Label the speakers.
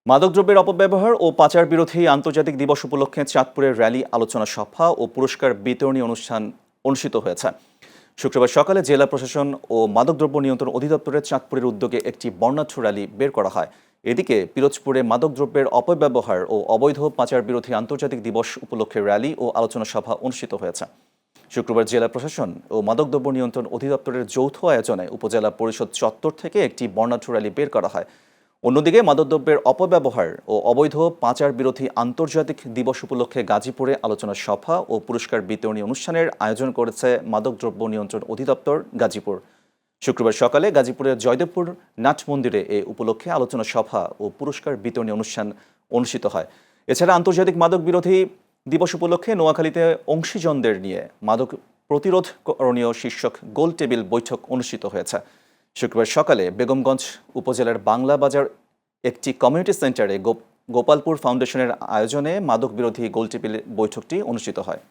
Speaker 1: মাদকদ্রব্যের অপব্যবহার ও পাচার বিরোধী আন্তর্জাতিক দিবস উপলক্ষে চাঁদপুরের র্যালি, আলোচনা সভা ও পুরস্কার বিতরণী অনুষ্ঠান অনুষ্ঠিত হয়েছে। শুক্রবার সকালে জেলা প্রশাসন ও মাদকদ্রব্য নিয়ন্ত্রণ অধিদপ্তরের চাঁদপুরের উদ্যোগে একটি বর্ণাঢ্য র্যালি বের করা হয়। এদিকে পিরোজপুরে মাদকদ্রব্যের অপব্যবহার ও অবৈধ পাচার বিরোধী আন্তর্জাতিক দিবস উপলক্ষে র্যালি ও আলোচনা সভা অনুষ্ঠিত হয়েছে। শুক্রবার জেলা প্রশাসন ও মাদকদ্রব্য নিয়ন্ত্রণ অধিদপ্তরের যৌথ আয়োজনে উপজেলা পরিষদ চত্বর থেকে একটি বর্ণাঢ্য র্যালি বের করা হয়। অন্যদিকে মাদকদ্রব্যের অপব্যবহার ও অবৈধ পাচার বিরোধী আন্তর্জাতিক দিবস উপলক্ষে গাজীপুরে আলোচনা সভা ও পুরস্কার বিতরণী অনুষ্ঠানের আয়োজন করেছে মাদকদ্রব্য নিয়ন্ত্রণ অধিদপ্তর গাজীপুর। শুক্রবার সকালে গাজীপুরের জয়দেবপুর নাট মন্দিরে এ উপলক্ষে আলোচনা সভা ও পুরস্কার বিতরণী অনুষ্ঠান অনুষ্ঠিত হয়। এছাড়া আন্তর্জাতিক মাদক বিরোধী দিবস উপলক্ষে নোয়াখালীতে অংশীজনদের নিয়ে মাদক প্রতিরোধ করণীয় শীর্ষক গোল টেবিল বৈঠক অনুষ্ঠিত হয়েছে। শুক্রবার সকালে বেগমগঞ্জ উপজেলার বাংলা বাজার একটি কমিউনিটি সেন্টারে গোপালপুর ফাউন্ডেশনের আয়োজনে মাদক বিরোধী গোল টেবিল বৈঠকটি অনুষ্ঠিত হয়।